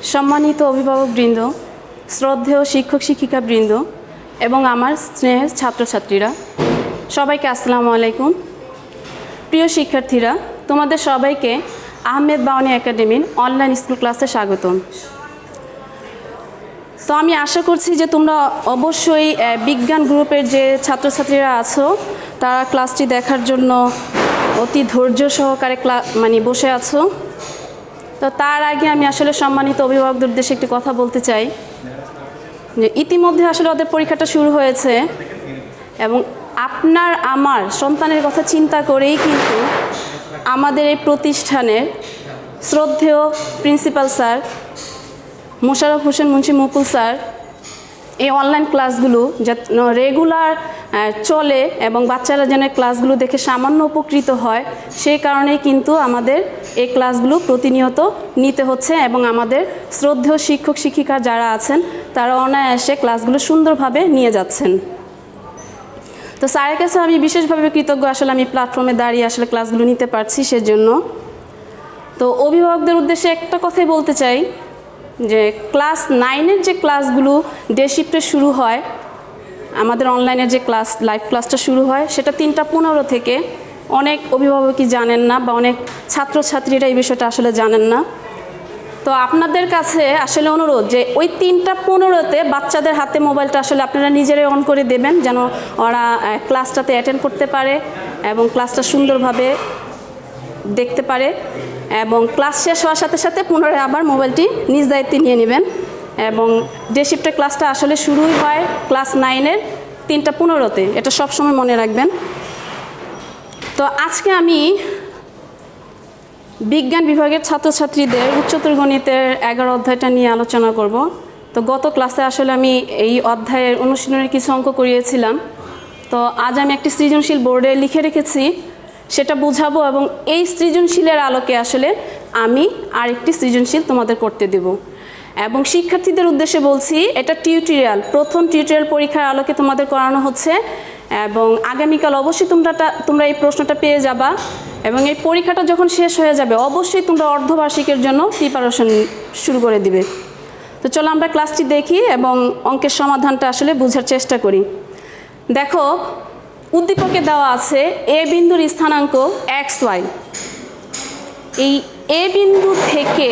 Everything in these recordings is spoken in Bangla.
সম্মানিত অভিভাবকবৃন্দ, শ্রদ্ধেয় শিক্ষক শিক্ষিকাবৃন্দ এবং আমার স্নেহের ছাত্রছাত্রীরা, সবাইকে আসসালামু আলাইকুম। প্রিয় শিক্ষার্থীরা, তোমাদের সবাইকে আহমেদ বাওয়ানী একাডেমির অনলাইন স্কুল ক্লাসে স্বাগতম। তো আমি আশা করছি যে তোমরা অবশ্যই বিজ্ঞান গ্রুপের যে ছাত্রছাত্রীরা আছো তারা ক্লাসটি দেখার জন্য অতি ধৈর্য সহকারে বসে আছো। তো তার আগে আমি আসলে সম্মানিত অভিভাবকদের উদ্দেশ্যে একটি কথা বলতে চাই যে ইতিমধ্যে আসলে ওদের পরীক্ষাটা শুরু হয়েছে এবং আপনার আমার সন্তানের কথা চিন্তা করেই কিন্তু আমাদের এই প্রতিষ্ঠানের শ্রদ্ধেয় প্রিন্সিপাল স্যার মোশাররফ হোসেন মুন্সি মুকুল স্যার এই অনলাইন ক্লাসগুলো যেন রেগুলার চলে এবং বাচ্চারা যেন ক্লাসগুলো দেখে সামান্য উপকৃত হয়, সেই কারণেই কিন্তু আমাদের এই ক্লাসগুলো প্রতিনিয়ত নিতে হচ্ছে এবং আমাদের শ্রদ্ধেয় শিক্ষক শিক্ষিকা যারা আছেন তারা অনায়াসে ক্লাসগুলো সুন্দরভাবে নিয়ে যাচ্ছেন। তো স্যারের কাছে আমি বিশেষভাবে কৃতজ্ঞ, আসলে আমি প্ল্যাটফর্মে দাঁড়িয়ে আসলে ক্লাসগুলো নিতে পারছি সেজন্য। তো অভিভাবকদের উদ্দেশ্যে একটা কথাই বলতে চাই যে ক্লাস 9-এর যে ক্লাসগুলো ডে শিফটে শুরু হয়, আমাদের অনলাইনের যে ক্লাস লাইভ ক্লাসটা শুরু হয় সেটা 3:15 থেকে। অনেক অভিভাবকই জানেন না বা অনেক ছাত্রছাত্রীরা এই বিষয়টা আসলে জানেন না। তো আপনাদের কাছে আসলে অনুরোধ যে ওই 3:15-তে বাচ্চাদের হাতে মোবাইলটা আসলে আপনারা নিজেরাই অন করে দেবেন যেন ওরা ক্লাসটাতে অ্যাটেন্ড করতে পারে এবং ক্লাসটা সুন্দরভাবে দেখতে পারে, এবং ক্লাস শেষ হওয়ার সাথে সাথে পুনরায় আবার মোবাইলটি নিজ দায়িত্বে নিয়ে নেবেন। এবং ডে শিফটের ক্লাসটা আসলে শুরুই হয় ক্লাস 9-এর 3:15-তে, এটা সবসময় মনে রাখবেন। তো আজকে আমি বিজ্ঞান বিভাগের ছাত্রছাত্রীদের উচ্চতর গণিতের 11 অধ্যায়টা নিয়ে আলোচনা করব। তো গত ক্লাসে আসলে আমি এই অধ্যায়ের অনুশীলনের কিছু অঙ্ক করিয়েছিলাম। তো আজ আমি একটি সৃজনশীল বোর্ডে লিখে রেখেছি, সেটা বুঝাবো এবং এই সৃজনশীলের আলোকে আসলে আমি আরেকটি সৃজনশীল তোমাদের করতে দেব। এবং শিক্ষার্থীদের উদ্দেশ্যে বলছি, এটা টিউটোরিয়াল, প্রথম টিউটোরিয়াল পরীক্ষার আলোকে তোমাদের করানো হচ্ছে এবং আগামীকাল অবশ্যই তোমরা এই প্রশ্নটা পেয়ে যাবা এবং এই পরীক্ষাটা যখন শেষ হয়ে যাবে অবশ্যই তোমরা অর্ধবার্ষিকের জন্য প্রিপারেশন শুরু করে দিবে। তো চলো আমরা ক্লাসটি দেখি এবং অঙ্কের সমাধানটা আসলে বোঝার চেষ্টা করি। দেখো, উদ্দীপকে দেওয়া আছে এ বিন্দুর স্থানাঙ্ক XY। এই এ বিন্দু থেকে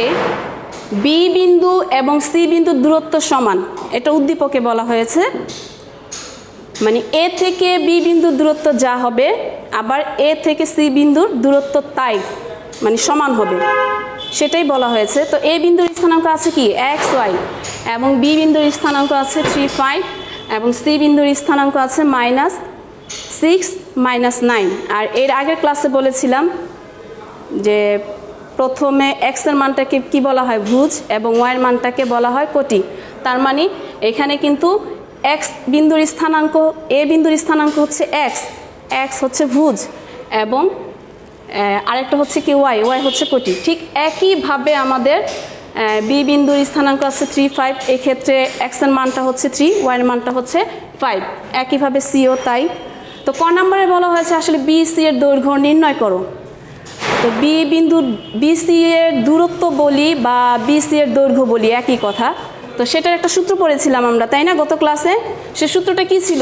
বি বিন্দু এবং সি বিন্দুর দূরত্ব সমান, এটা উদ্দীপকে বলা হয়েছে। মানে এ থেকে বি বিন্দুর দূরত্ব যা হবে আবার এ থেকে সি বিন্দুর দূরত্ব তাই মানে সমান হবে, সেটাই বলা হয়েছে। তো এ বিন্দুর স্থানাঙ্ক আছে কি XY এবং বি বিন্দুর স্থানাঙ্ক আছে 3, 5 এবং সি বিন্দুর স্থানাঙ্ক আছে -6, -9। আর এর আগের ক্লাসে বলেছিলাম যে প্রথমে x এর মানটাকে কি বলা হয় ভুজ এবং y এর মানটাকে বলা হয় কোটি। তার মানে এখানে কিন্তু x বিন্দুর স্থানাঙ্ক, a বিন্দুর স্থানাঙ্ক হচ্ছে x হচ্ছে ভুজ এবং আরেকটা হচ্ছে কি y হচ্ছে কোটি। ঠিক একইভাবে আমাদের b বিন্দুর স্থানাঙ্ক আছে 3, 5, এক্ষেত্রে x এর মানটা হচ্ছে 3, y এর মানটা হচ্ছে 5। একইভাবে c ও তাই। তো ক নম্বরে বলা হয়েছে আসলে BC এর দৈর্ঘ্য নির্ণয় করো। তো বি বিন্দু BC এর দূরত্ব বলি বা BC এর দৈর্ঘ্য বলি একই কথা। তো সেটার একটা সূত্র পড়েছিলাম আমরা, তাই না, গত ক্লাসে? সে সূত্রটা কি ছিল?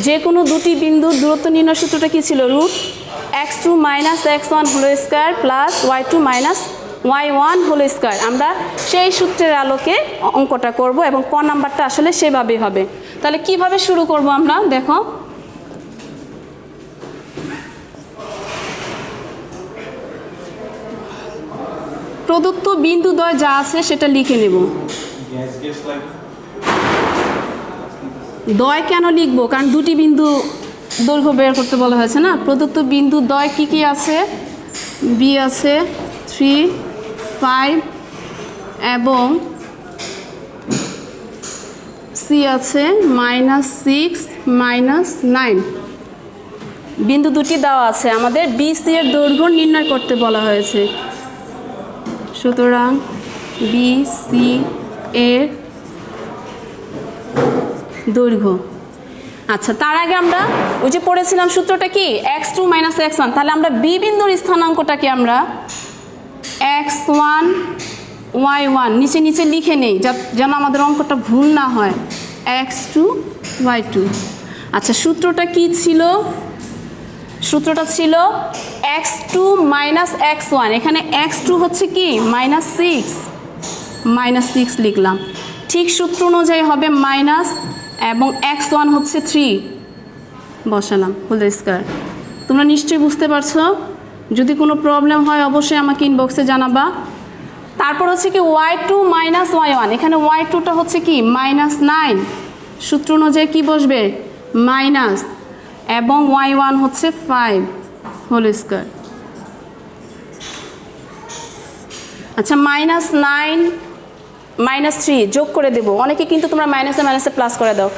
যে কোনো দুটি বিন্দুর দূরত্ব নির্ণয় সূত্রটা কি ছিল? √(x2 - x1) whole square plus y2 - y1 whole square. আমরা সেই সূত্রের আলোকে অঙ্কটা করব এবং ক নাম্বারটা আসলে সেভাবেই হবে। তাহলে কিভাবে শুরু করব আমরা? দেখো, প্রদত্ত বিন্দুদ্বয় যা আছে সেটা লিখে নেব। দ্বয় কেন লিখবো? কারণ দুটি বিন্দু দৈর্ঘ্য বের করতে বলা হয়েছে না। প্রদত্ত বিন্দু দ্বয় কি কি আছে? বি আছে 3, 5 এবং সি আছে -6, -9। বিন্দু দুটি দেওয়া আছে, আমাদের BC এর দৈর্ঘ্য নির্ণয় করতে বলা হয়েছে। সুতরাং BC এর দৈর্ঘ্য। আচ্ছা, তার আগে আমরা ওই যে পড়েছিলাম সূত্রটা কি x2 - x1। তাহলে আমরা বি বিন্দুর স্থানাঙ্কটাকে আমরা x1 y1 নিচে নিচে লিখে নেই যেন আমাদের অঙ্কটা ভুল না হয়, x2 y2। আচ্ছা, সূত্রটা কি ছিল? সূত্রটা ছিল x2 মাইনাস x1। এখানে x2 হচ্ছে কি -6 লিখলাম, ঠিক সূত্র অনুযায়ী হবে মাইনাস, এবং x1 হচ্ছে 3 বসালাম হোল স্কয়ার। তোমরা নিশ্চয়ই বুঝতে পারছো। যদি কোনো প্রবলেম হয় অবশ্যই আমাকে ইনবক্সে জানাবা। তারপর হচ্ছে কি y2 মাইনাস y1, এখানে y2টা হচ্ছে কি -9, সূত্র অনুযায়ী কি বসবে মাইনাস, এবং y1 হচ্ছে 5 হোল স্কয়ার। আচ্ছা, -9 -3 যোগ করে দেবো। অনেকে কিন্তু তোমরা মাইনাসে মাইনাসে প্লাস করে দাও,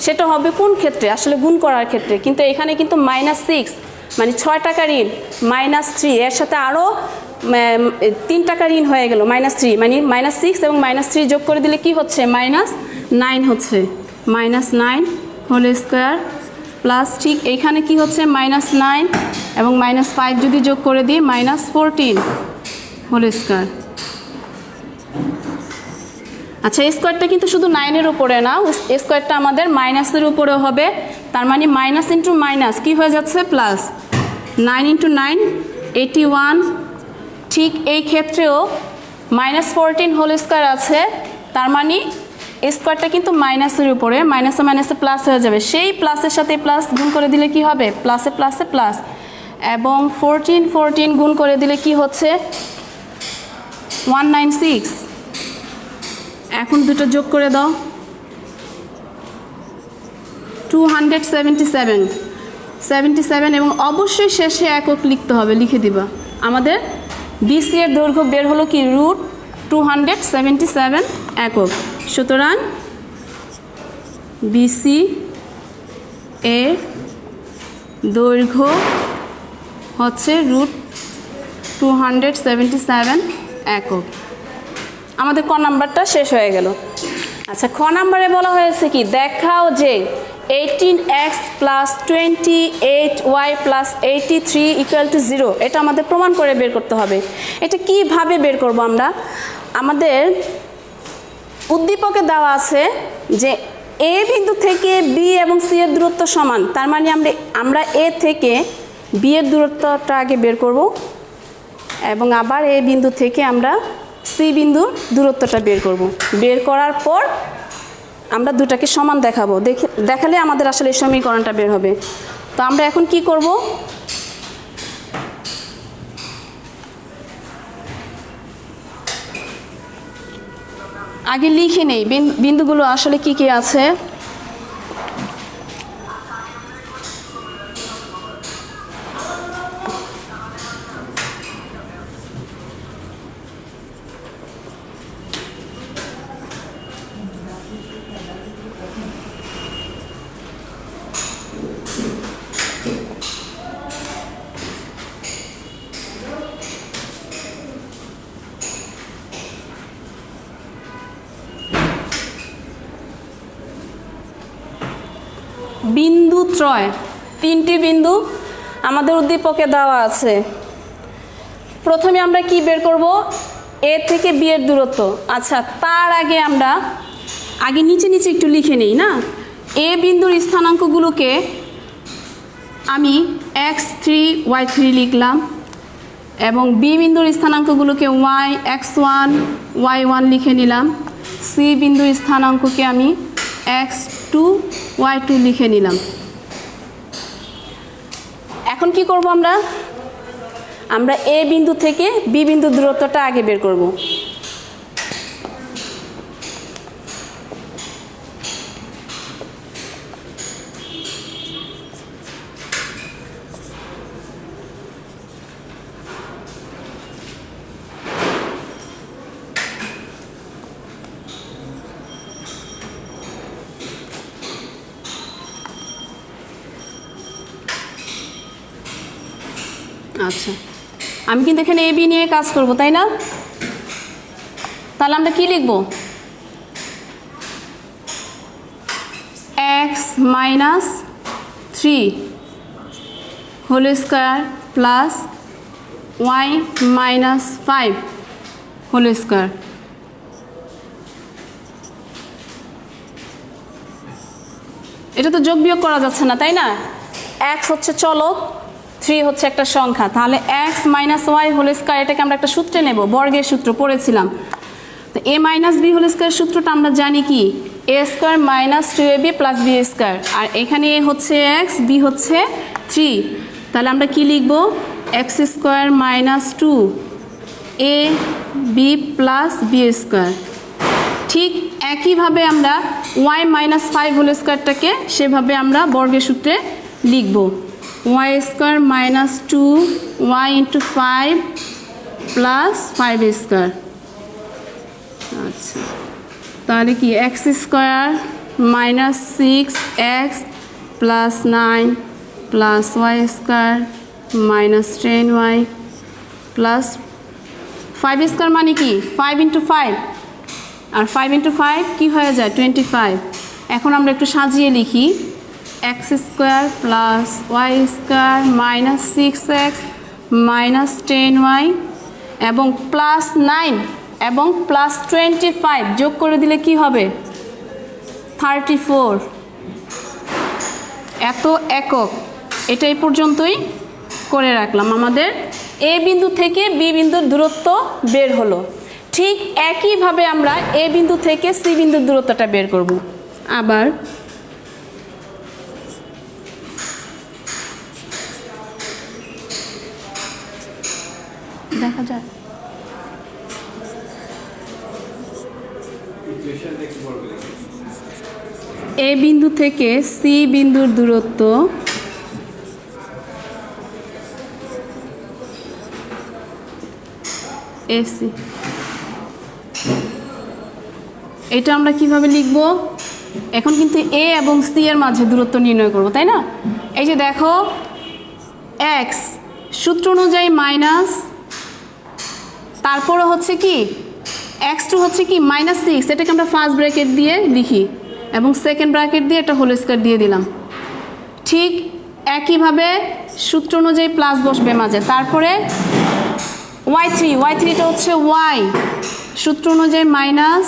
সেটা হবে কোন ক্ষেত্রে? আসলে গুণ করার ক্ষেত্রে। কিন্তু এখানে কিন্তু -6 মানে 6 টাকা ঋণ, -3 এর সাথে আরও 3 টাকা ঋণ হয়ে গেল, -3 মানে -6 এবং -3 যোগ করে দিলে কি হচ্ছে -9 হচ্ছে, -9 হোল স্কয়ার প্লাস, ঠিক এইখানে কি হচ্ছে -9 এবং -5 যদি যোগ করে দিই -14 হোল স্কয়ার। আচ্ছা, স্কোয়ারটা কিন্তু শুধু 9-এর উপরে না, স্কোয়ারটা আমাদের মাইনাসের উপরেও হবে। তার মানে মাইনাস ইন্টু মাইনাস কী হয়ে যাচ্ছে প্লাস, 9 × 9 81। ঠিক এই ক্ষেত্রেও -14 হোল স্কোয়ার আছে, তার মানে স্কোয়ারটা কিন্তু মাইনাসের উপরে, মাইনাসে মাইনাসে প্লাস হয়ে যাবে। সেই প্লাসের সাথে প্লাস গুণ করে দিলে কি হবে প্লাসে প্লাসে প্লাস, এবং 14 গুণ করে দিলে কি হচ্ছে 196। এখন দুটো যোগ করে দাও, 277 এবং অবশ্যই শেষে একক লিখতে হবে, লিখে দিবা। আমাদের BC এর দৈর্ঘ্য বের হলো কি √277 একক। সুতরাং BC এর দৈর্ঘ্য হচ্ছে √277 একক। আমাদের ক নাম্বারটা শেষ হয়ে গেল। আচ্ছা, খ নাম্বারে বলা হয়েছে কি, দেখাও যে 18x + 28y + 83 = 0। এটা আমাদের প্রমাণ করে বের করতে হবে। এটা কিভাবে বের করব আমরা? আমাদের উদ্দীপকে দেওয়া আছে যে A বিন্দু থেকে B এবং C এর দূরত্ব সমান। তার মানে আমরা A থেকে B এর দূরত্বটা আগে বের করব, এবং আবার A বিন্দু থেকে আমরা C বিন্দুর দূরত্বটা বের করব। বের করার পর আমরা দুটাকে সমান দেখাবো, দেখালে আমাদের আসলে এই সমীকরণটা বের হবে। তো আমরা এখন কি করব, আগে লিখে নেই বিন্দুগুলো আসলে কি কি আছে। বিন্দু ত্রয়, 3টি বিন্দু আমাদের উদ্দীপকে দেওয়া আছে। প্রথমে আমরা কি বের করব, A থেকে B এর দূরত্ব। আচ্ছা, তার আগে আমরা নিচে নিচে একটু লিখে নেই না। A বিন্দুর স্থানাঙ্কগুলোকে আমি x3 y3 লিখলাম, এবং B বিন্দুর স্থানাঙ্কগুলোকে x1 y1 লিখে নিলাম। C বিন্দুর স্থানাঙ্ককে আমি x2 y2 লিখে নিলাম। এখন কি করব আমরা A বিন্দু থেকে B বিন্দুর দূরত্বটা আগে বের করব। আচ্ছা, আমি কিন্তু এখানে AB নিয়ে কাজ করব, তাই না? তাহলে আমরা কি লিখব, x - 3 whole square plus y - 5 whole square এটা তো যোগ বিয়োগ করা যাচ্ছে না, তাই না? এক্স হচ্ছে চলক, 3 হচ্ছে একটা সংখ্যা, তাহলে x minus y whole square, এটাকে আমরা একটা সূত্রে নেব, বর্গের সূত্র পড়েছিলাম। তো A minus B whole square সূত্রটা আমরা জানি কি, A square minus 2ab plus B square, আর এখানে এ হচ্ছে এক্স, বি হচ্ছে 3, তাহলে আমরা কি লিখব, x square minus 2 A B plus B square. ঠিক একইভাবে আমরা ওয়াই মাইনাস 5 হোল স্কয়ারটাকে সেভাবে আমরা বর্গের সূত্রে লিখব, y square minus 2 y into 5 plus 5 square. আচ্ছা, তাহলে কি x square minus 6x plus 9 plus y square minus 10y plus 5 square মানে কি 5 ইন্টু 5, আর 5 ইন্টু 5 কী হয়ে যায় 25। এখন আমরা একটু সাজিয়ে লিখি, x square plus y square minus 6x minus 10y এবং প্লাস 9 এবং প্লাস 25 যোগ করে দিলে কি হবে 34। এত একক, এটা এই পর্যন্তই করে রাখলাম। আমাদের এ বিন্দু থেকে বি বিন্দুর দূরত্ব বের হলো। ঠিক একইভাবে আমরা এ বিন্দু থেকে সি বিন্দুর দূরত্বটা বের করব। আবার দেখা যাক, এ বিন্দু থেকে সি বিন্দুর দূরত্ব এসি, এটা আমরা কিভাবে লিখব, এখন কিন্তু এ এবং সি এর মাঝে দূরত্ব নির্ণয় করব, তাই না? এই যে দেখো এক্স সূত্র অনুযায়ী মাইনাস, তারপরে হচ্ছে কি x2 হচ্ছে কি -6, এটাকে আমরা ফার্স্ট ব্র্যাকেট দিয়ে লিখি এবং সেকেন্ড ব্র্যাকেট দিয়ে একটা হোল স্কয়ার দিয়ে দিলাম। ঠিক একইভাবে সূত্র অনুযায়ী প্লাস বসবে মাঝে, তারপরে y3টা হচ্ছে y, সূত্র অনুযায়ী মাইনাস,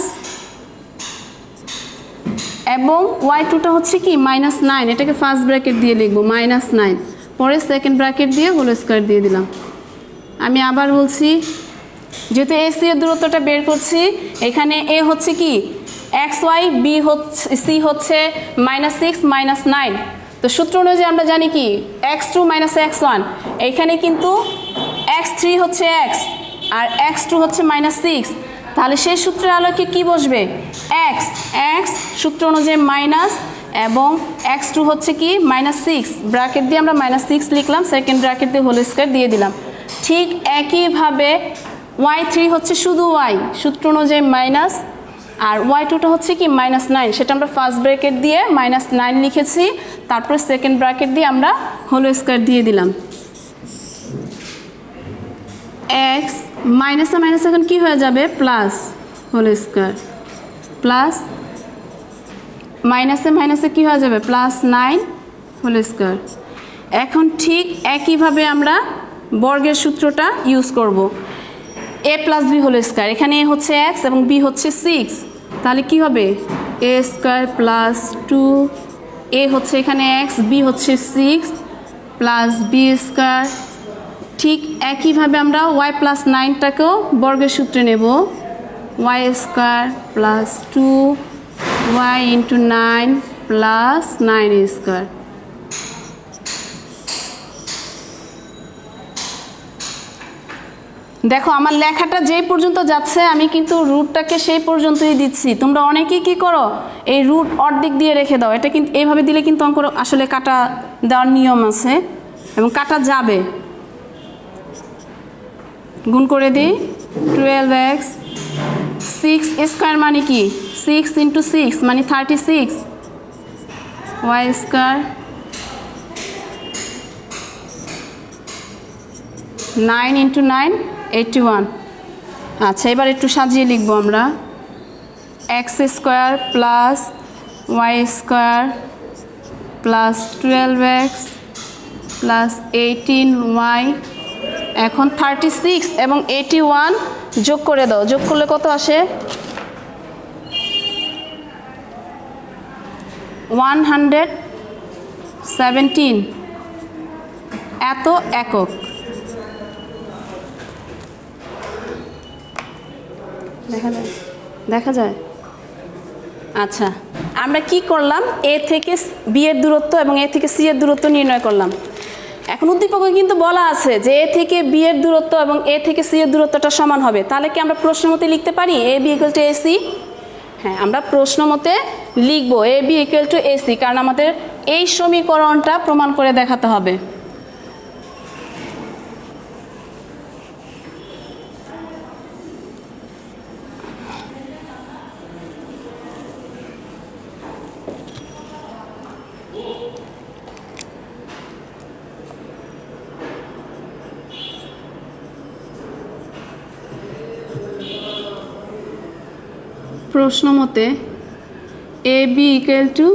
এবং y2টা হচ্ছে কি -9, এটাকে ফার্স্ট ব্র্যাকেট দিয়ে লিখবো -9, পরে সেকেন্ড ব্র্যাকেট দিয়ে হোল স্কয়ার দিয়ে দিলাম। আমি আবার বলছি, যেহেতু এ সি এর দূরত্বটা বের করছি, এখানে এ হচ্ছে কি xy, বি হচ্ছে সি হচ্ছে -6 -9, তো সূত্র অনুযায়ী আমরা জানি কি x2 x1, এইখানে কিন্তু x3 হচ্ছে x আর x2 হচ্ছে -6, তাহলে সেই সূত্রের আলোকে কি বসবে x সূত্র অনুযায়ী মাইনাস এবং x2 হচ্ছে কি -6, ব্র্যাকেট দিয়ে আমরা -6 লিখলাম, সেকেন্ড ব্র্যাকেট দিয়ে হোল স্কয়ার দিয়ে দিলাম। ঠিক একইভাবে y3 হচ্ছে শুধু y, সূত্র অনুযায়ী মাইনাস, আর y2টা হচ্ছে কি -9, সেটা আমরা ফার্স্ট ব্র্যাকেট দিয়ে -9 লিখেছি, তারপরে সেকেন্ড ব্র্যাকেট দিয়ে আমরা হোল স্কয়ার দিয়ে দিলাম। x মাইনাসে মাইনাস এখন কি হয়ে যাবে প্লাস হোল স্কয়ার, প্লাস মাইনাসে মাইনাসে কি হয়ে যাবে +9 হোল স্কয়ার। এখন ঠিক একইভাবে আমরা বর্গের সূত্রটা ইউজ করব, a plus b whole square, এখানে a হচ্ছে x এবং b হচ্ছে 6, তাহলে কি হবে a স্কয়ার প্লাস 2, a হচ্ছে এখানে x, b হচ্ছে 6 প্লাস b স্কয়ার। ঠিক একইভাবে আমরা y প্লাস 9টাকেও বর্গের সূত্রে নেব, y square plus 2y into 9 plus 9 square. দেখো আমার লেখাটা যেই পর্যন্ত যাচ্ছে আমি কিন্তু রুটটাকে সেই পর্যন্তই দিচ্ছি, তোমরা অনেকেই কি করো এই রুট অর্ধেক দিয়ে রেখে দাও, এটা কিন্তু এইভাবে দিলে কিন্তু অঙ্ক আসলে কাটা দেওয়ার নিয়ম আছে এবং কাটা যাবে। গুণ করে দিই 12x, 6 স্কয়ার মানে কি 6 ইন্টু 6 মানে 36, y স্কয়ার 9 ইন্টু 9 81। আচ্ছা, এবার একটু সাজিয়ে লিখবো আমরা, x square plus y square plus 12x plus 18y, এখন 36 এবং 81 যোগ করে দাও, যোগ করলে কত আসে 112। 17 এত একক। দেখা যায়। আচ্ছা, আমরা কি করলাম, এ থেকে বি এর দূরত্ব এবং এ থেকে সি এর দূরত্ব নির্ণয় করলাম। এখন উদ্দীপকে কিন্তু বলা আছে যে এ থেকে বি এর দূরত্ব এবং এ থেকে সি এর দূরত্বটা সমান হবে। তাহলে কি আমরা প্রশ্ন মতে লিখতে পারি এ বি ইকুয়াল টু এসি? হ্যাঁ, আমরা প্রশ্ন মতে লিখবো এ বি ইকুয়াল টু এসি, কারণ আমাদের এই সমীকরণটা প্রমাণ করে দেখাতে হবে। প্রশ্ন মতে A B equal to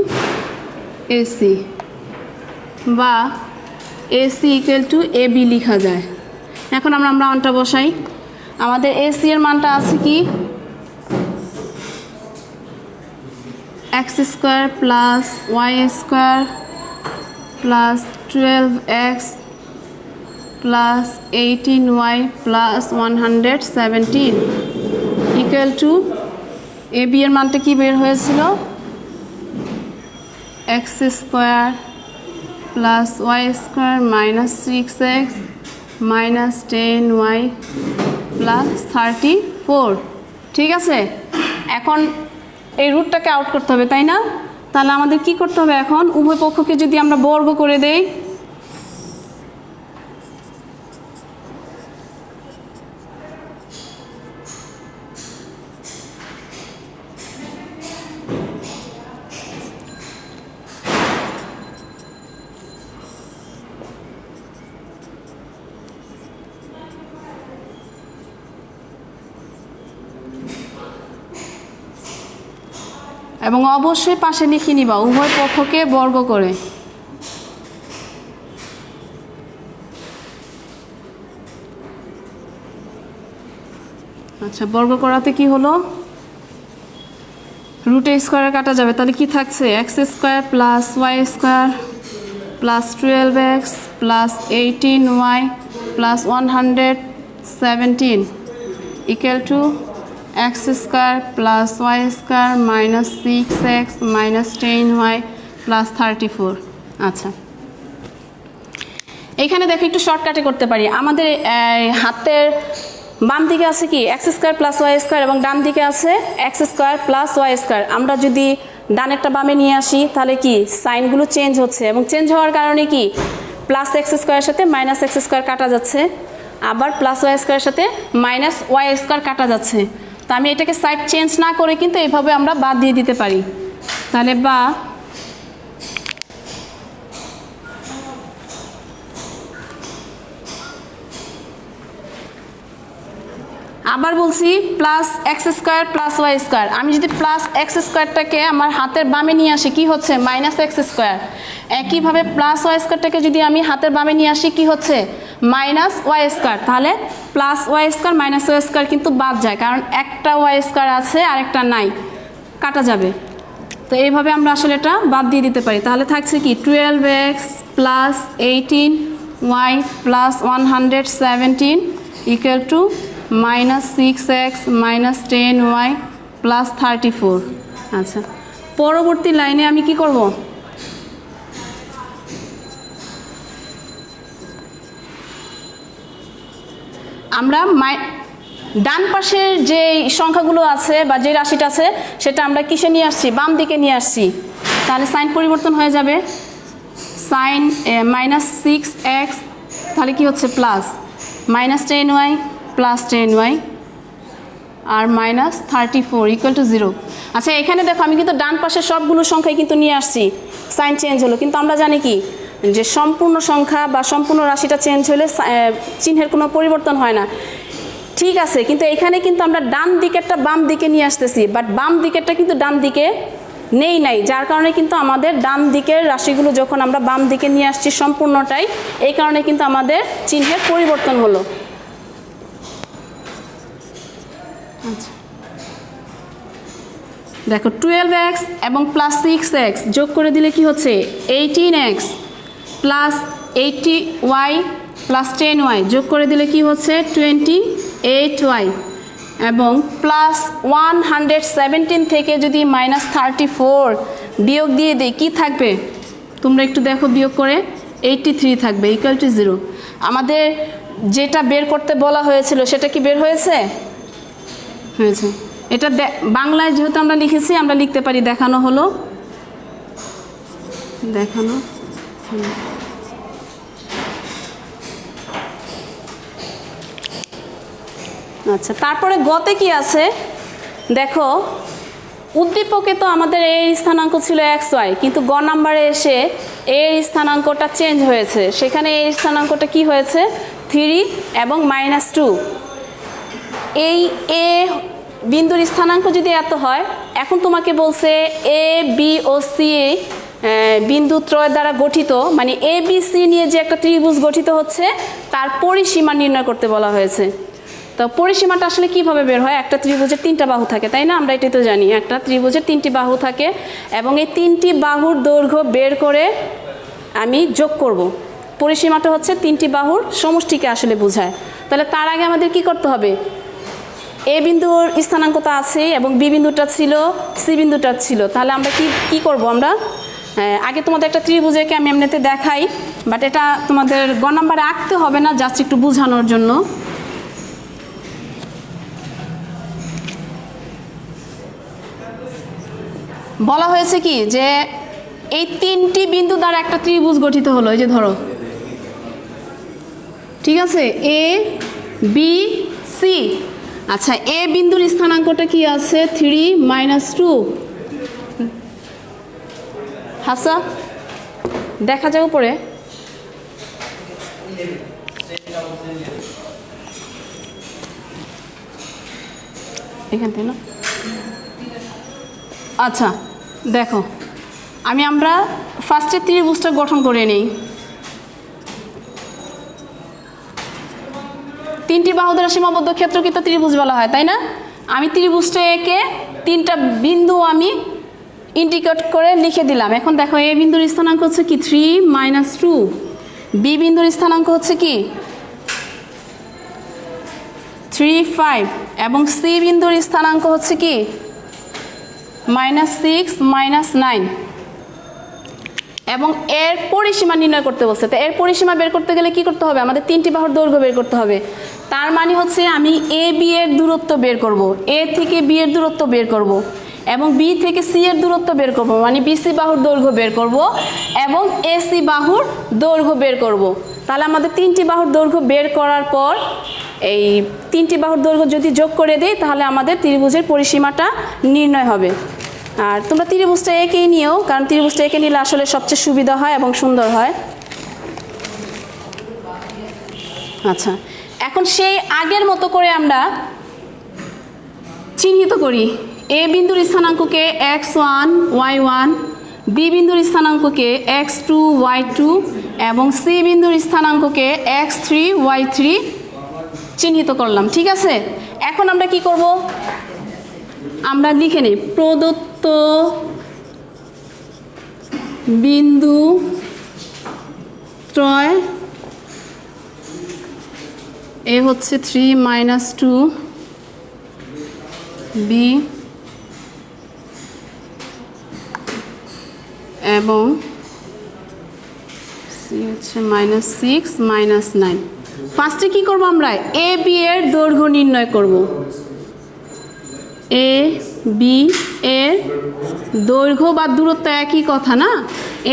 AC বা AC equal to A B লেখা যায়। এখন আমরা মানটা বসাই। আমাদের এসি এর মানটা আছে কি, x square plus y square plus 12x plus 18y plus 117 equal to A B এর মানটা কি বের হয়েছিল, x square plus y square minus 6x minus 10y plus 34। ঠিক আছে, এখন এই রুটটাকে আউট করতে হবে, তাই না? তাহলে আমাদের কি করতে হবে, এখন উভয় পক্ষকে যদি আমরা বর্গ করে দেই, এবং অবশ্যই পাশে লিখে নিবা উভয় পক্ষকে বর্গ করে। আচ্ছা, বর্গ করাতে কি হলো, রুট স্কোয়ারে কাটা যাবে, তাহলে কি থাকছে, x square plus y square plus 12x plus 18y plus 117 equal to x square plus y square minus 6x minus 10y plus 34। আচ্ছা, এইখানে দেখো একটু শর্টকাটে করতে পারি। আমাদের হাতের বাম দিকে আছে কি x square plus y square এবং ডান দিকে আছে x square plus y square. আমরা যদি ডানেরটা বামে নিয়ে আসি তাহলে কি সাইনগুলো চেঞ্জ হচ্ছে, এবং চেঞ্জ হওয়ার কারণে কি প্লাস এক্স স্কোয়ারের সাথে মাইনাস এক্স স্কোয়ার কাটা যাচ্ছে, আবার প্লাস ওয়াই স্কোয়ারের সাথে মাইনাস ওয়াই স্কোয়ার কাটা যাচ্ছে। তো আমি এটাকে সাইড চেঞ্জ না করে কিন্তু এইভাবে আমরা বাদ দিয়ে দিতে পারি। তাহলে বা আবার বলছি plus x square plus y square. আমি যদি প্লাস এক্স স্কোয়ারটাকে আমার হাতের বামে নিয়ে আসি কি হচ্ছে, মাইনাস এক্স স্কোয়ার। একইভাবে প্লাস ওয়াই স্কোয়ারটাকে যদি আমি হাতের বামে নিয়ে আসি কি হচ্ছে, মাইনাস ওয়াই স্কোয়ার। তাহলে plus y square minus y square কিন্তু বাদ যায়, কারণ একটা ওয়াই স্কোয়ার আছে আর একটা নাই, কাটা যাবে। তো এইভাবে আমরা আসলে এটা বাদ দিয়ে দিতে পারি। তাহলে থাকছে কি 12x plus 18y plus 117 equal two minus 6x minus 10y plus 34। আচ্ছা, পরবর্তী লাইনে আমি কি করব, আমরা ডান পাশের যে সংখ্যাগুলো আছে বা যে রাশিটা আছে সেটা আমরা কিসে নিয়ে আসছি, বাম দিকে নিয়ে আসছি। তাহলে সাইন পরিবর্তন হয়ে যাবে, সাইন মাইনাস 6x তাহলে কি হচ্ছে plus minus 10y plus 10y আর মাইনাস 34 ইকুয়াল টু 0। আচ্ছা, এখানে দেখো আমি কিন্তু ডান পাশের সবগুলো সংখ্যাই কিন্তু নিয়ে আসছি, সাইন চেঞ্জ হলো, কিন্তু আমরা জানি কি যে সম্পূর্ণ সংখ্যা বা সম্পূর্ণ রাশিটা চেঞ্জ হলে চিহ্নের কোনো পরিবর্তন হয় না। ঠিক আছে, কিন্তু এখানে কিন্তু আমরা ডান দিকেরটা বাম দিকে নিয়ে আসতেছি, বাট বাম দিকেরটা কিন্তু ডান দিকে নাই, যার কারণে কিন্তু আমাদের ডান দিকের রাশিগুলো যখন আমরা বাম দিকে নিয়ে আসছি সম্পূর্ণটাই, এই কারণে কিন্তু আমাদের চিহ্নের পরিবর্তন হলো। আচ্ছা, দেখো 12x এবং প্লাস 6x যোগ করে দিলে কি হচ্ছে 18x plus 80y plus 10y যোগ করে দিলে কি হচ্ছে 28y এবং প্লাস 117 থেকে যদি -34 বিয়োগ দিয়ে দিই কি থাকবে তোমরা একটু দেখো বিয়োগ করে 83 থাকবে ইকুয়াল টু 0। আমাদের যেটা বের করতে বলা হয়েছিল সেটা কি বের হয়েছে? হয়েছে। এটা বাংলায় যেহেতু আমরা লিখেছি আমরা লিখতে পারি দেখানো হলো, দেখানো হলো। আচ্ছা, তারপরে গতে কি আছে দেখো, উদ্দীপকে তো আমাদের এর স্থানাঙ্ক ছিল xy, কিন্তু গ নাম্বারে এসে এর স্থানাঙ্কটা চেঞ্জ হয়েছে। সেখানে এর স্থানাঙ্কটা কি হয়েছে 3 এবং -2। এই এ বিন্দুর স্থানাঙ্ক যদি এত হয়, এখন তোমাকে বলছে এ বি ও সি বিন্দু ত্রয় দ্বারা গঠিত, মানে এ বি সি নিয়ে যে একটা ত্রিভুজ গঠিত হচ্ছে তার পরিসীমা নির্ণয় করতে বলা হয়েছে। তো পরিসীমাটা আসলে কিভাবে বের হয়? একটা ত্রিভুজের 3টা বাহু থাকে, তাই না? আমরা এটাই তো জানি, একটা ত্রিভুজের 3টি বাহু থাকে এবং এই 3টি বাহুর দৈর্ঘ্য বের করে আমি যোগ করব। পরিসীমাটা হচ্ছে 3টি বাহুর সমষ্টিকে আসলে বোঝায়। তাহলে তার আগে আমাদের কি করতে হবে? এ বিন্দুর স্থানাঙ্ক তো আছে এবং বি বিন্দুটা ছিল, সি বিন্দুটা ছিল। তাহলে আমরা কি করব? আমরা আগে তোমাদের একটা ত্রিভুজকে আমি এমনিতে দেখাই, বাট এটা তোমাদের গ নাম্বারে আঁকতে হবে না, জাস্ট একটু বোঝানোর জন্য। বলা হয়েছে কি যে এই 3টি বিন্দু দ্বারা একটা ত্রিভুজ গঠিত হলো, এই যে ধরো, ঠিক আছে, এ বি সি। আচ্ছা, এ বিন্দুর স্থানাঙ্কটা কি আছে 3 - 2। হাফসা দেখা যায় উপরে, এখান থেকে না। আচ্ছা দেখো, আমরা ফার্স্টে ত্রিভুজটা গঠন করে নিই। 3টি বাহু দ্বারা সীমাবদ্ধ ক্ষেত্রকে ত্রিভুজ বলা হয়, তাই না? আমি ত্রিভুজটা একে 3টা বিন্দু আমি ইন্ডিকেট করে লিখে দিলাম। এখন দেখো, এ বিন্দুর স্থানাঙ্ক হচ্ছে কি 3 - 2, বি বিন্দুর স্থানাঙ্ক হচ্ছে কি 3 5 এবং সি বিন্দুর স্থানাঙ্ক হচ্ছে কি -6 -9 এবং এর পরিসীমা নির্ণয় করতে বলছে। তো এর পরিসীমা বের করতে গেলে কি করতে হবে? আমাদের 3টি বাহুর দৈর্ঘ্য বের করতে হবে। তার মানে হচ্ছে আমি এ বি এর দূরত্ব বের করব, এ থেকে বি এর দূরত্ব বের করব এবং বি থেকে সি এর দূরত্ব বের করব, মানে বিসি বাহুর দৈর্ঘ্য বের করব এবং এসি বাহুর দৈর্ঘ্য বের করব। তাহলে আমাদের 3টি বাহুর দৈর্ঘ্য বের করার পর এই 3টি বাহুর দৈর্ঘ্য যদি যোগ করে দিই তাহলে আমাদের ত্রিভুজের পরিসীমাটা নির্ণয় হবে। আর তোমরা ত্রিভুজটা একেই নিও, কারণ ত্রিভুজটা একে নিলে আসলে সবচেয়ে সুবিধা হয় এবং সুন্দর হয়। আচ্ছা, এখন সেই আগের মতো করে আমরা চিহ্নিত করি। এ বিন্দুর স্থানাঙ্ককে x1 y1, বি বিন্দুর স্থানাঙ্ককে x2 y2 এবং সি বিন্দুর স্থানাঙ্ককে x3 y3 চিহ্নিত করলাম, ঠিক আছে? এখন আমরা কি করব? আমরা লিখে নিই প্রদত্ত বিন্দু ত্রয় এ হচ্ছে 3 - 2, বি এবং সি হচ্ছে -6 -9। ফার্স্টে কি করব? আমরা এ বি এর দৈর্ঘ্য নির্ণয় করব। এ বি এর দৈর্ঘ্য বা দূরত্ব একই কথা না?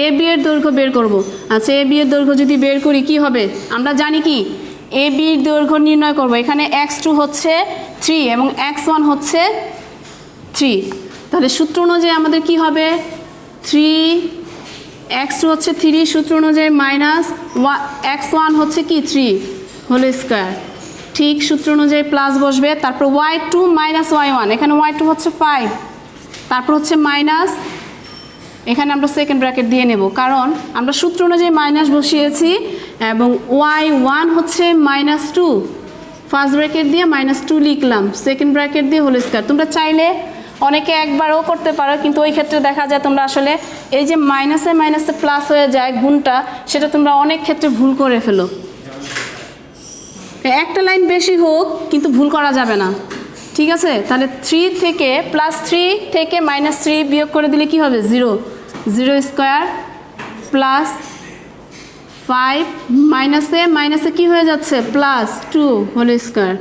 এ বি এর দৈর্ঘ্য বের করব। আচ্ছা, এ বি এর দৈর্ঘ্য যদি বের করি কি হবে? আমরা জানি কি এ বির দৈর্ঘ্য নির্ণয় করব। এখানে x2 হচ্ছে 3 এবং x1 হচ্ছে 3। তাহলে সূত্র অনুযায়ী আমাদের কি হবে 3 x2 হচ্ছে 3, সূত্র অনুযায়ী -x1 হচ্ছে কি 3 হোল স্কয়ার, ঠিক সূত্র অনুযায়ী প্লাস বসবে। তারপর y2 - y1, এখানে y2 হচ্ছে 5, তারপর হচ্ছে মাইনাস, এখানে আমরা সেকেন্ড ব্র্যাকেট দিয়ে নেব কারণ আমরা সূত্র অনুযায়ী মাইনাস বসিয়েছি এবং y1 হচ্ছে -2, ফার্স্ট ব্র্যাকেট দিয়ে -2 লিখলাম, সেকেন্ড ব্র্যাকেট দিয়ে হোল স্কয়ার। তোমরা চাইলে অনেকে একবারও করতে পারো, কিন্তু ওই ক্ষেত্রে দেখা যায় তোমরা আসলে এই যে মাইনাসে মাইনাসে প্লাস হয়ে যায় গুণটা, সেটা তোমরা অনেক ক্ষেত্রে ভুল করে ফেলো। একটা লাইন বেশি হোক কিন্তু ভুল করা যাবে না, ঠিক আছে? তাহলে 3 থেকে +3 থেকে -3 বিয়োগ করে দিলে কি হবে? 0 0 স্কোয়ার প্লাস 5 মাইনাসে কি হয়ে যাচ্ছে? +2 হোল স্কোয়ার।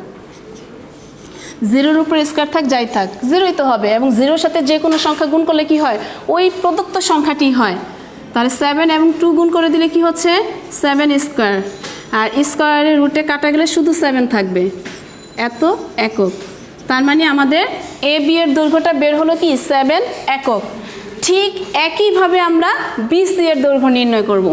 0-এর উপর স্কোয়ার থাক যাই থাক 0ই তো হবে, এবং 0-এর সাথে যে কোনো সংখ্যা গুণ করলে কি হয়? ওই প্রদত্ত সংখ্যাটি হয়। তাহলে 7 এবং 2 গুণ করে দিলে কি হচ্ছে? 7 স্কোয়ার। আর স্কোয়ারের রুটে কাটা গেলে শুধু 7 থাকবে, এত একক। তার মানে আমাদের AB এর দৈর্ঘ্যটা বের হলো কি? 7 একক। ঠিক একইভাবে আমরা BC এর দৈর্ঘ্য নির্ণয় করব।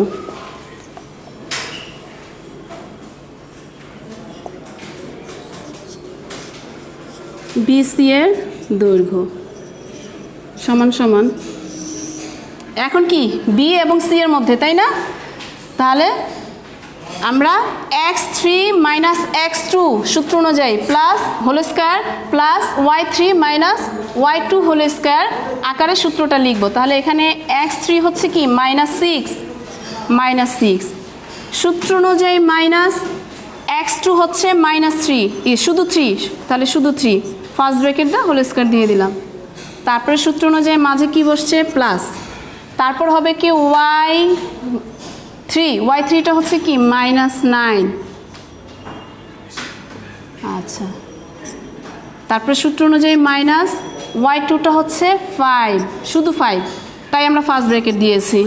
BC এর দৈর্ঘ্য সমান সমান, এখন কি B এবং C এর মধ্যে, তাই না? তাহলে আমরা x3 - x2 সূত্র অনুযায়ী plus whole square plus y3 - y2 whole square আকারে সূত্রটা লিখব। তাহলে এখানে x3 হচ্ছে কি? -6 সূত্র অনুযায়ী মাইনাস x2 হচ্ছে -3, শুধু 3, তাহলে শুধু 3 ফার্স্ট ব্র্যাকেট দা হোল স্কোয়ার দিয়ে দিলাম। তারপরে সূত্র অনুযায়ী মাঝে কি বসছে? প্লাস। তারপর হবে কি? y3টা হচ্ছে কি? -9। আচ্ছা, তারপরে সূত্র অনুযায়ী মাইনাস y2টা হচ্ছে 5, শুধু 5, তাই আমরা ফার্স্ট ব্র্যাকেট দিয়েছি।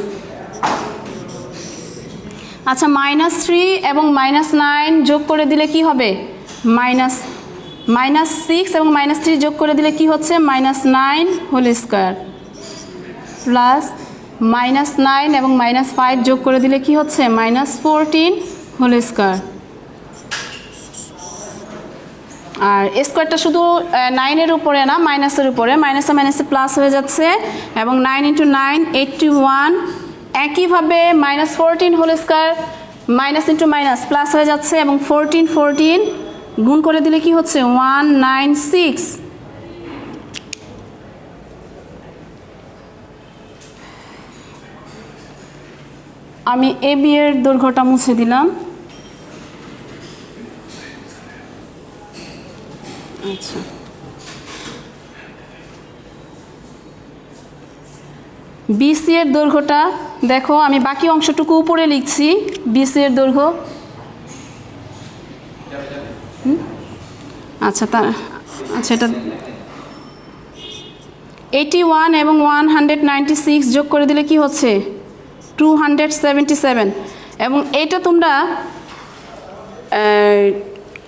আচ্ছা, -3 এবং -9 যোগ করে দিলে কি হবে? -6 এবং -3 যোগ করে দিলে কি হচ্ছে? -9 হোল স্কোয়ার প্লাস -9 এবং -5 যোগ করে দিলে কি হচ্ছে? -14 হোল স্কোয়ার। আর স্কোয়ারটা শুধু 9-এর উপরে না, মাইনাসের উপরে, মাইনাসে মাইনাসে প্লাস হয়ে যাচ্ছে, এবং 9 × 9 81। একইভাবে -14 whole square minus into minus plus হয়ে যাচ্ছে, এবং 14 গুণ করে দিলে কি হচ্ছে? 196। আমি AB এর দৈর্ঘ্যটা মুছে দিলাম। আচ্ছা, BC এর দৈর্ঘ্যটা দেখো, আমি বাকি অংশটুকু উপরে লিখছি। BC এর দৈর্ঘ্য, আচ্ছা এটা 81 এবং 196 যোগ করে দিলে কি হচ্ছে? 277। এবং এটা তোমরা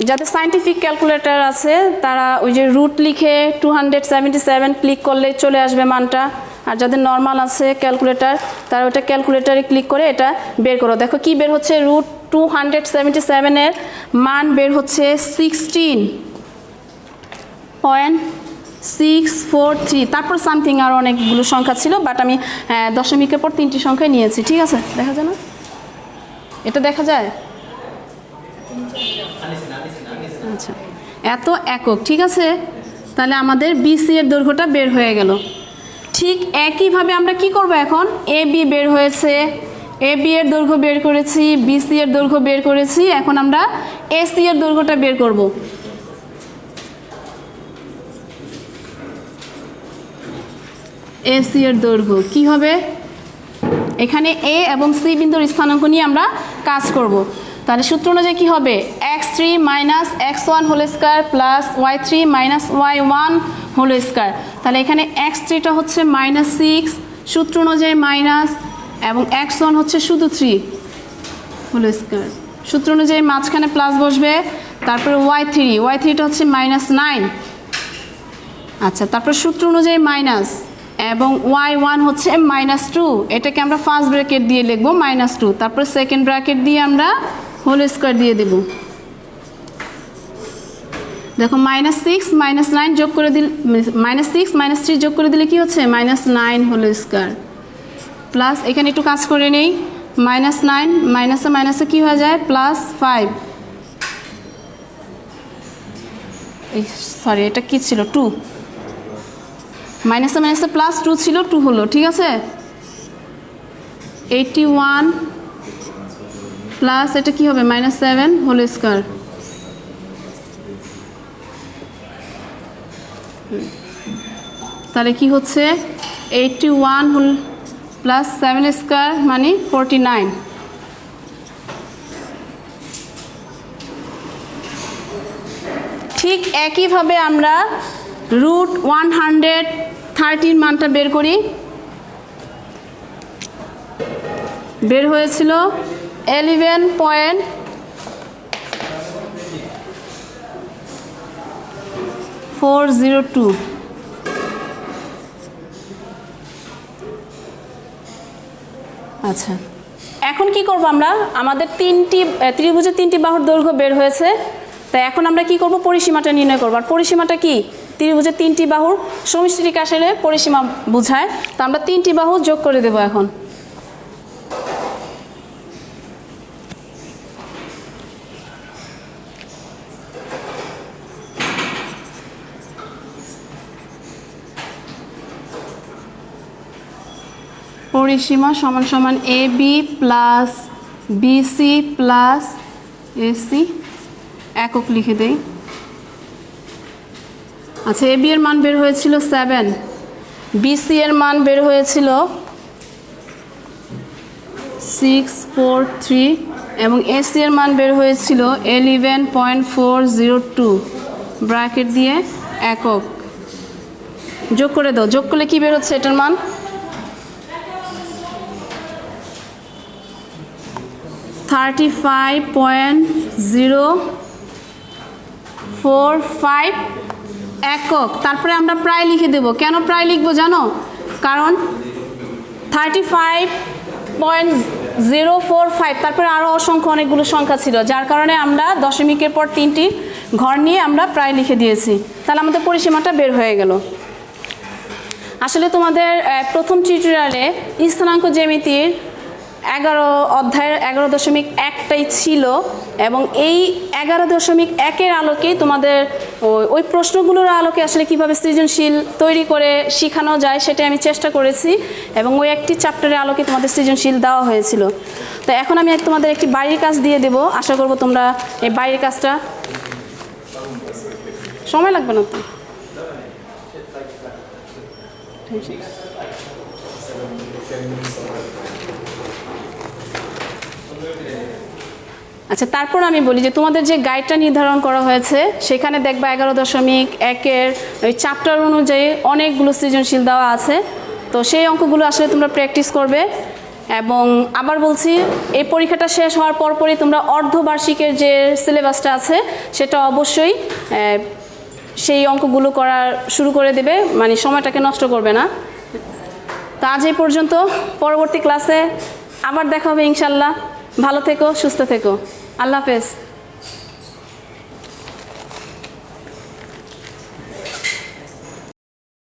যাদের সায়েন্টিফিক ক্যালকুলেটর আছে তারা ওই যে রুট লিখে 277 ক্লিক করলে চলে আসবে মানটা। আর যাদের নর্মাল আছে ক্যালকুলেটর, তারা ওটা ক্যালকুলেটারে ক্লিক করে এটা বের করো। দেখো কি বের হচ্ছে? √277 মান বের হচ্ছে 16.643। তারপর সামথিং আর অনেকগুলো সংখ্যা ছিল, বাট আমি দশমিকের পর 3টি সংখ্যায় নিয়েছি। ঠিক আছে, দেখা যায় না? এটা দেখা যায়? আচ্ছা, এত একক। ঠিক আছে, তাহলে আমাদের BC এর দৈর্ঘ্যটা বের হয়ে গেল। ঠিক একইভাবে আমরা কি করব? এখন AB বের হয়েছে, AB এর দৈর্ঘ্য বের করেছি, BC এর দৈর্ঘ্য বের করেছি, এখন আমরা AC এর দৈর্ঘ্যটা বের করব। AC এর দৈর্ঘ্য কি হবে? এখানে A এবং C বিন্দুর স্থানাঙ্ক নিয়ে আমরা কাজ করব। তাহলে সূত্র অনুযায়ী কি হবে? x3 - x1 whole square plus y3 - y1 whole square. তাহলে এখানে x3টা হচ্ছে -6 সূত্র অনুযায়ী মাইনাস, এবং x1 হচ্ছে শুধু 3 হোল স্কোয়ার সূত্র অনুযায়ী মাঝখানে প্লাস বসবে। তারপরে y3টা হচ্ছে -9। আচ্ছা, তারপর সূত্র অনুযায়ী মাইনাস, এবং y1 হচ্ছে -2, এটাকে আমরা ফার্স্ট ব্র্যাকেট দিয়ে লিখবো -2, তারপর সেকেন্ড ব্র্যাকেট দিয়ে আমরা হোল স্কোয়ার দিয়ে দেব। দেখো -6 - 9 যোগ করে দিলে -6 - 3 যোগ করে দিলে কি হচ্ছে? -9 হোল স্কোয়ার প্লাস, এখানে একটু কাজ করে নেই, -9 মাইনাসে মাইনাসে কি হয়ে যায়? +5। সরি, এটা কি ছিল? 2। মাইনাসে মাইনাসে প্লাস 2 ছিল, 2 হলো, ঠিক আছে। 81 প্লাস এটা কি হবে -7 হোল স্কয়ার। তাহলে কি হচ্ছে 81 হোল প্লাস 7 স্কয়ার মানে 49। ঠিক একইভাবে আমরা √113 মানটা বের করি। বের হয়েছিল 11.402। আচ্ছা, এখন কি করব আমরা? আমাদের ত্রিভুজের 3টি বাহুর দৈর্ঘ্য বের হয়েছে। তো এখন আমরা কি করব? পরিসীমাটা নির্ণয় করব। আর পরিসীমাটা কি? ত্রিভুজের 3টি বাহুর সমষ্টিকে আসলে পরিসীমা বোঝায়। তো আমরা 3টি বাহু যোগ করে দেব এখন। পরিসীমা সমান সমান AB plus BC plus AC, একক লিখে দেই। আচ্ছা, AB এর মান বের হয়েছিল 7, BC এর মান বের হয়েছিল 643 এবং AC এর মান বের হয়েছিল 11.402 ব্র্যাকেট দিয়ে একক। যোগ করে দাও। যোগ করলে কি বের হচ্ছে এটার মান? 35.045 একক। তারপরে আমরা প্রায় লিখে দেব। কেন প্রায় লিখবো জানো? কারণ 35.045 তারপরে আরও অসংখ্য অনেকগুলো সংখ্যা ছিল, যার কারণে আমরা দশমিকের পর 3টি ঘর নিয়ে আমরা প্রায় লিখে দিয়েছি। তাহলে আমাদের পরিসীমাটা বের হয়ে গেল। আসলে তোমাদের প্রথম টিউটোরিয়ালে স্থানাঙ্ক জ্যামিতির 11 অধ্যায়ের 11.1টাই ছিল এবং এই 11.1-এর আলোকেই তোমাদের ওই প্রশ্নগুলোর আলোকে আসলে কিভাবে সৃজনশীল তৈরি করে শেখানো যায় সেটাই আমি চেষ্টা করেছি এবং ওই একটি চ্যাপ্টারের আলোকে তোমাদের সৃজনশীল দেওয়া হয়েছিল। তো এখন আমি তোমাদের একটি বাড়ির কাজ দিয়ে দেব। আশা করব তোমরা এই বাড়ির কাজটা, সময় লাগবে না তো। আচ্ছা, তারপর আমি বলি যে তোমাদের যে গাইডটা নির্ধারণ করা হয়েছে সেখানে দেখবা 11.1-এর ওই চ্যাপ্টার অনুযায়ী অনেকগুলো সৃজনশীল দেওয়া আছে। তো সেই অঙ্কগুলো আসলে তোমরা প্র্যাকটিস করবে এবং আবার বলছি, এই পরীক্ষাটা শেষ হওয়ার পরপরই তোমরা অর্ধবার্ষিকের যে সিলেবাসটা আছে সেটা অবশ্যই সেই অঙ্কগুলো করা শুরু করে দেবে, মানে সময়টাকে নষ্ট করবে না। তো আজ এই পর্যন্ত। পরবর্তী ক্লাসে আবার দেখা হবে ইনশাল্লাহ। ভালো থেকো, সুস্থ থেকো। আল্লাহ হাফেজ।